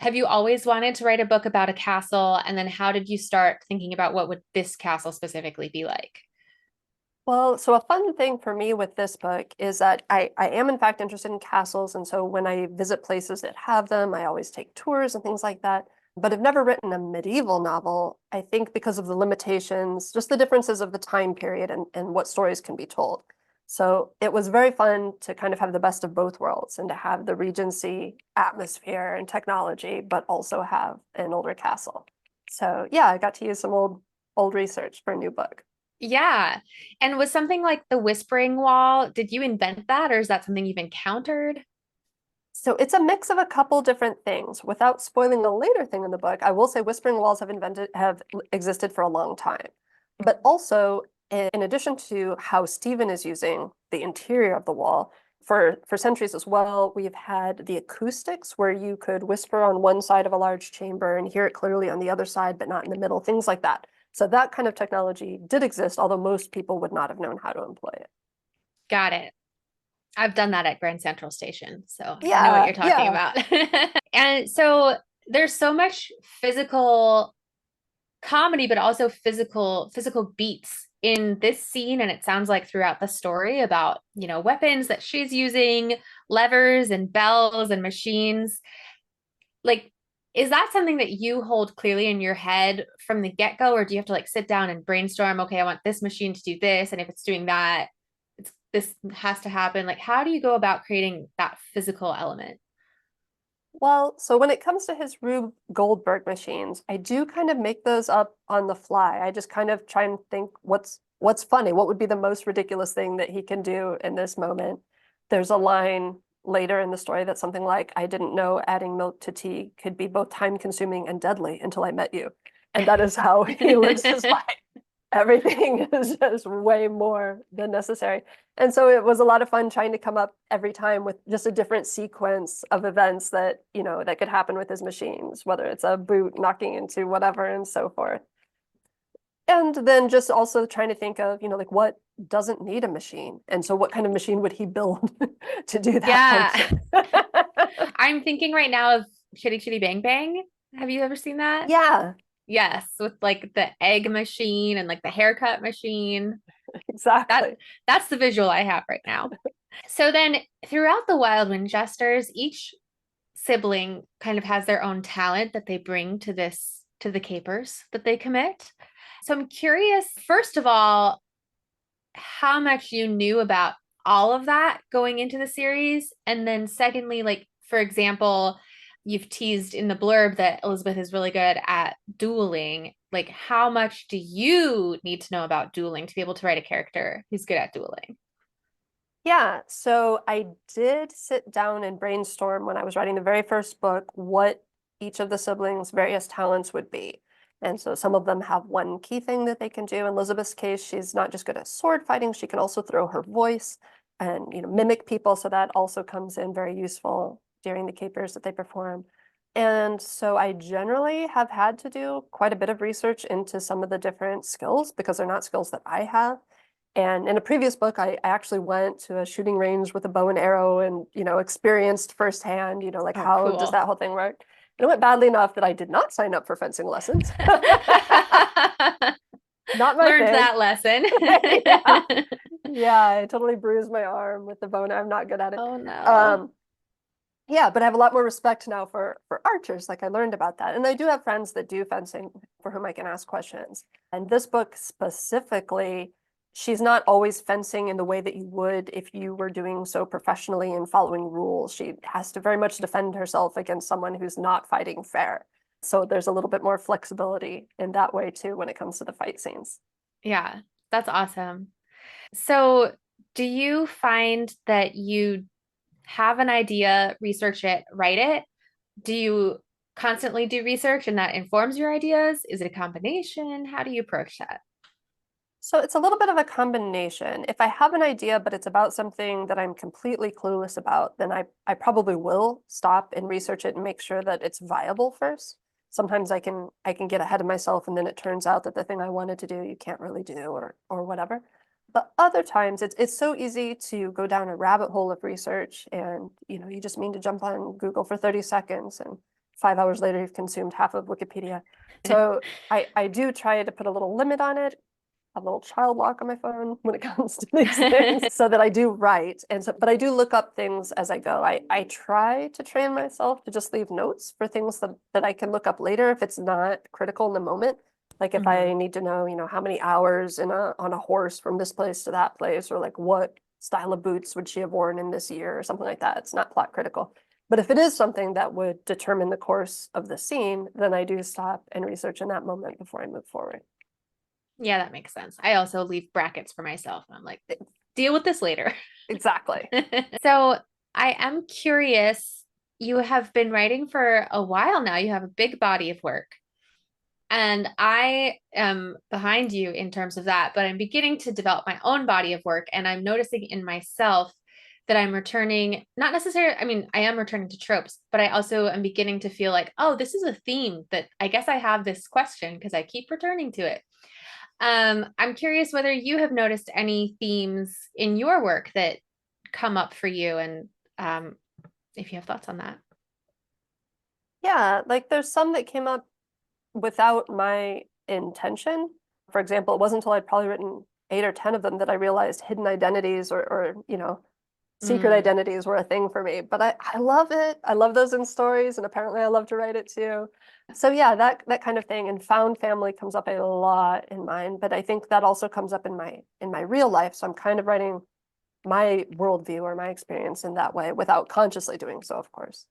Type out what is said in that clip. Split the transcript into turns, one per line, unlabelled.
have you always wanted to write a book about a castle? And then how did you start thinking about what would this castle specifically be like?
Well, so a fun thing for me with this book is that I am in fact interested in castles. And so when I visit places that have them, I always take tours and things like that. But I've never written a medieval novel, I think because of the limitations, just the differences of the time period and what stories can be told. So it was very fun to kind of have the best of both worlds and to have the Regency atmosphere and technology, but also have an older castle. So yeah, I got to use some old research for a new book.
Yeah. And was something like the Whispering Wall, did you invent that or is that something you've encountered?
So it's a mix of a couple different things. Without spoiling the later thing in the book, I will say whispering walls have existed for a long time. But also, in addition to how Stephen is using the interior of the wall, for centuries as well, we've had the acoustics where you could whisper on one side of a large chamber and hear it clearly on the other side, but not in the middle, things like that. So that kind of technology did exist, although most people would not have known how to employ it.
Got it. I've done that at Grand Central Station, so I know what
Yeah,
you're talking
yeah.
about. And so there's so much physical comedy, but also physical beats in this scene, and it sounds like throughout the story about, weapons that she's using, levers and bells and machines. Like, is that something that you hold clearly in your head from the get-go, or do you have to like sit down and brainstorm, okay, I want this machine to do this, and if it's doing that, this has to happen. Like, how do you go about creating that physical element?
Well, so when it comes to his Rube Goldberg machines, I do kind of make those up on the fly. I just kind of try and think what's funny, what would be the most ridiculous thing that he can do in this moment. There's a line later in the story that's something like, I didn't know adding milk to tea could be both time consuming and deadly until I met you. And that is how he lives his life. Everything is just way more than necessary. And so it was a lot of fun trying to come up every time with just a different sequence of events that, that could happen with his machines, whether it's a boot knocking into whatever and so forth. And then just also trying to think of, like what doesn't need a machine. And so what kind of machine would he build to do that
Yeah.
function?
I'm thinking right now of Chitty Chitty Bang Bang. Have you ever seen that?
Yeah,
Yes, with like the egg machine and like the haircut machine. That
exactly.
that's the visual I have right now. So then throughout the Wild Wind Jesters, each sibling kind of has their own talent that they bring to the capers that they commit. So I'm curious, first of all, how much you knew about all of that going into the series. And then secondly, like for example, you've teased in the blurb that Elizabeth is really good at dueling. Like how much do you need to know about dueling to be able to write a character who's good at dueling?
Yeah, so I did sit down and brainstorm when I was writing the very first book what each of the siblings' various talents would be. And so some of them have one key thing that they can do. In Elizabeth's case, she's not just good at sword fighting, she can also throw her voice and mimic people. So that also comes in very useful during the capers that they perform. And so I generally have had to do quite a bit of research into some of the different skills because they're not skills that I have. And in a previous book, I actually went to a shooting range with a bow and arrow and, experienced firsthand, like
Oh,
how does
cool.
that whole thing work? And it went badly enough that I did not sign up for fencing lessons. Not my
Learned
thing.
that lesson.
Yeah. Yeah, I totally bruised my arm with the bow and I'm not good at it.
Oh no.
Um, yeah, but I have a lot more respect now for archers. Like I learned about that. And I do have friends that do fencing for whom I can ask questions. And this book specifically, she's not always fencing in the way that you would if you were doing so professionally and following rules. She has to very much defend herself against someone who's not fighting fair. So there's a little bit more flexibility in that way too when it comes to the fight scenes.
Yeah, that's awesome. So, do you find that you have an idea, research it, write it? Do you constantly do research and that informs your ideas? Is it a combination? How do you approach that?
So it's a little bit of a combination. If I have an idea, but it's about something that I'm completely clueless about, then I probably will stop and research it and make sure that it's viable first. Sometimes I can get ahead of myself and then it turns out that the thing I wanted to do you can't really do or whatever. But other times it's so easy to go down a rabbit hole of research and you just mean to jump on Google for 30 seconds and 5 hours later, you've consumed half of Wikipedia. So I do try to put a little limit on it, a little child lock on my phone when it comes to these things, so that I do write. And so, but I do look up things as I go. I try to train myself to just leave notes for things that I can look up later if it's not critical in the moment. Like if I need to know, how many hours on a horse from this place to that place, or like what style of boots would she have worn in this year or something like that. It's not plot critical. But if it is something that would determine the course of the scene, then I do stop and research in that moment before I move forward.
Yeah, that makes sense. I also leave brackets for myself. I'm like, deal with this later.
Exactly.
So I am curious, you have been writing for a while now. You have a big body of work. And I am behind you in terms of that, but I'm beginning to develop my own body of work. And I'm noticing in myself that I'm returning, not necessarily, I mean, I am returning to tropes, but I also am beginning to feel like, oh, this is a theme that I guess I have this question because I keep returning to it. I'm curious whether you have noticed any themes in your work that come up for you, and if you have thoughts on that.
Yeah, like there's some that came up without my intention. For example, it wasn't until I'd probably written 8 or 10 of them that I realized hidden identities or secret
Mm.
identities were a thing for me. But I love it. I love those in stories, and apparently I love to write it too. So yeah, that kind of thing. And found family comes up a lot in mine, but I think that also comes up in my real life. So I'm kind of writing my worldview or my experience in that way without consciously doing so, of course.